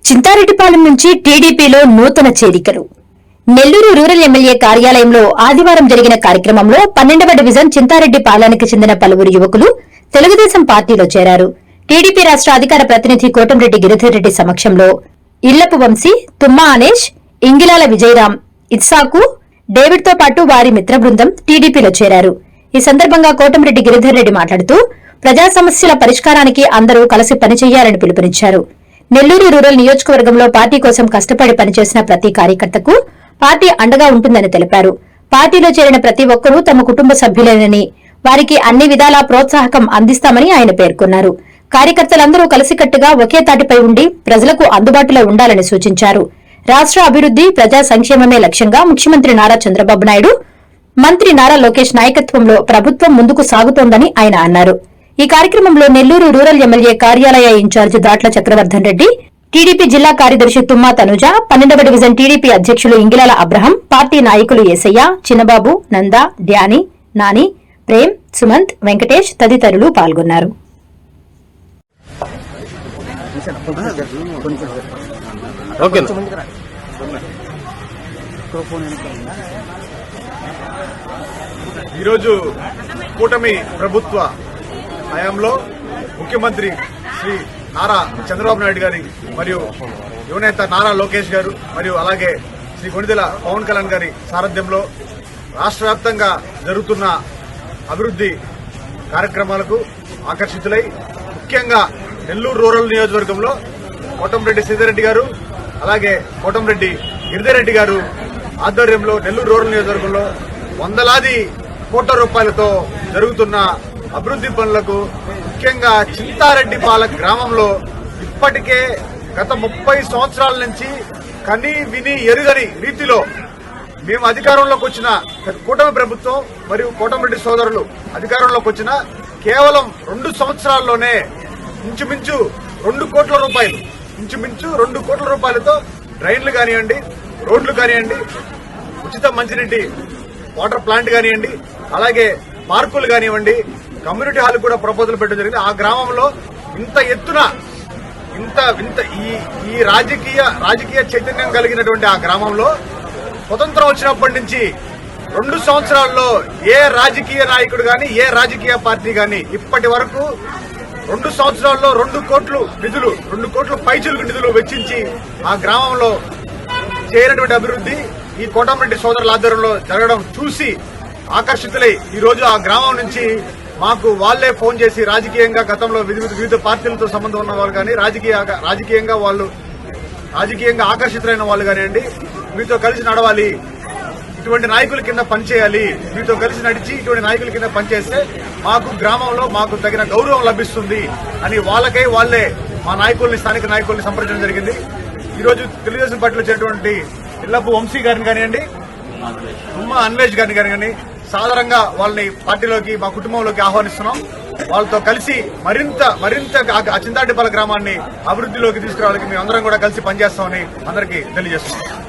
చింతారెడ్డిపాలెం నుంచి టీడీపీలో నూతన చేరికలు. నెల్లూరు రూరల్ ఎమ్మెల్యే కార్యాలయంలో ఆదివారం జరిగిన కార్యక్రమంలో 12వ డివిజన్ చింతారెడ్డిపాలెంకి చెందిన పలువురు యువకులు తెలుగుదేశం పార్టీలో చేరారు. టీడీపీ రాష్ట్ర అధికార ప్రతినిధి కోటంరెడ్డి గిరిధర్రెడ్డి సమక్షంలో ఇళ్లపు వంశీ, తుమ్మా అనేష్, ఇంగిలాల విజయరాం, ఇత్సాకు, డేవిడ్తో పాటు వారి మిత్ర బృందం టీడీపీలో చేరారు. ఈ సందర్భంగా కోటంరెడ్డి గిరిధర్రెడ్డి మాట్లాడుతూ ప్రజా సమస్యల పరిష్కారానికి అందరూ కలిసి పనిచేయాలని పిలుపునిచ్చారు. నెల్లూరు రూరల్ నియోజకవర్గంలో పార్టీ కోసం కష్టపడి పనిచేసిన ప్రతి కార్యకర్తకు పార్టీ అండగా ఉంటుందని తెలిపారు. పార్టీలో చేరిన ప్రతి ఒక్కరూ తమ కుటుంబ సభ్యులేనని, వారికి అన్ని విధాలా ప్రోత్సాహకం అందిస్తామని ఆయన పేర్కొన్నారు. కార్యకర్తలందరూ కలిసికట్టుగా ఒకే తాటిపై ఉండి ప్రజలకు అందుబాటులో ఉండాలని సూచించారు. రాష్ట్ర అభివృద్ది, ప్రజా సంక్షేమమే లక్ష్యంగా ముఖ్యమంత్రి నారా చంద్రబాబు నాయుడు, మంత్రి నారా లోకేష్ నాయకత్వంలో ప్రభుత్వం ముందుకు సాగుతోందని ఆయన అన్నారు. ఈ కార్యక్రమంలో నెల్లూరు రూరల్ ఎమ్మెల్యే కార్యాలయ ఇన్ఛార్జి దాట్ల చక్రవర్ధన్ రెడ్డి, టీడీపీ జిల్లా కార్యదర్శి తుమ్మా తనుజ, 12వ డివిజన్ టీడీపీ అధ్యక్షులు ఇంగిలాల అబ్రహం, పార్టీ నాయకులు ఏసయ్య, చిన్నబాబు, నంద, డ్యాని, నాని, ప్రేమ్, సుమంత్, వెంకటేష్ తదితరులు పాల్గొన్నారు. ఈరోజు కూటమి ప్రభుత్వ హయాంలో ముఖ్యమంత్రి శ్రీ నారా చంద్రబాబు నాయుడు గారి మరియు యువనేత నారా లోకేష్ గారు మరియు అలాగే శ్రీ కొణిదెల పవన్ కళ్యాణ్ గారి సారథ్యంలో రాష్ట్ర వ్యాప్తంగా జరుగుతున్న అభివృద్ది కార్యక్రమాలకు ఆకర్షితులై ముఖ్యంగా నెల్లూరు రూరల్ నియోజకవర్గంలో కోటంరెడ్డి సీతారెడ్డి గారు అలాగే కోటంరెడ్డి గిరిధర్రెడ్డి గారు ఆధ్వర్యంలో నెల్లూరు రూరల్ నియోజకవర్గంలో వందలాది కోట్ల రూపాయలతో జరుగుతున్న అభివృద్ది పనులకు ముఖ్యంగా చింతారెడ్డిపాలెం గ్రామంలో ఇప్పటికే గత 30 సంవత్సరాల నుంచి కని విని ఎరుగని రీతిలో మేము అధికారంలోకి వచ్చిన కూటమి ప్రభుత్వం మరియు కోటంరెడ్డి సోదరులు అధికారంలోకి వచ్చిన కేవలం 2 సంవత్సరాల్లోనే ఇంచుమించు 2 కోట్ల రూపాయలు ఇంచుమించు 2 కోట్ల రూపాయలతో డ్రైన్లు కానివ్వండి, రోడ్లు కానివ్వండి, ఉచిత మంచినీటి వాటర్ ప్లాంట్ కానివ్వండి, అలాగే పార్కులు కానివ్వండి, కమ్యూనిటీ హాల్ కూడా ప్రపోజల్ పెట్టడం జరిగింది. ఆ గ్రామంలో ఇంత ఎత్తున ఈ రాజకీయ చైతన్యం కలిగినటువంటి ఆ గ్రామంలో స్వతంత్రం వచ్చినప్పటి నుంచి 2 సంవత్సరాల్లో ఏ రాజకీయ నాయకుడు గాని, ఏ రాజకీయ పార్టీ గాని ఇప్పటి వరకు 2 సంవత్సరాల్లో 2 కోట్ల పైచిలుకు నిధులు వెచ్చించి ఆ గ్రామంలో చేయనటువంటి అభివృద్ది ఈ కోటంరెడ్డి సోదరుల ఆధ్వర్యంలో జరగడం చూసి ఆకర్షితులై ఈ రోజు ఆ గ్రామం నుంచి మాకు వాళ్లే ఫోన్ చేసి రాజకీయంగా గతంలో వివిధ పార్టీలతో సంబంధం ఉన్న వాళ్ళు కానీ రాజకీయంగా ఆకర్షితులైన వాళ్ళు కానివ్వండి, మీతో కలిసి నడవాలి, ఇటువంటి నాయకుల కింద పనిచేయాలి, మీతో కలిసి నడిచి ఇటువంటి నాయకుల కింద పనిచేస్తే మాకు గ్రామంలో మాకు తగిన గౌరవం లభిస్తుంది అని వాళ్లే మా స్థానిక నాయకుల్ని సంప్రదించడం జరిగింది. ఈ రోజు తెలుగుదేశం పార్టీలో చేరినటువంటి ఇళ్లపు వంశీ గారిని కానివ్వండి, తుమ్మా అన్వేష్ గారిని కానివ్వండి, సాధారణంగా వాళ్ళని పార్టీలోకి, మా కుటుంబంలోకి ఆహ్వానిస్తున్నాం. వాళ్ళతో కలిసి మరింత చింతారెడ్డిపాలెం గ్రామాన్ని అభివృద్ధిలోకి తీసుకురావడానికి మేము అందరం కూడా కలిసి పనిచేస్తామని అందరికీ తెలియజేస్తున్నాం.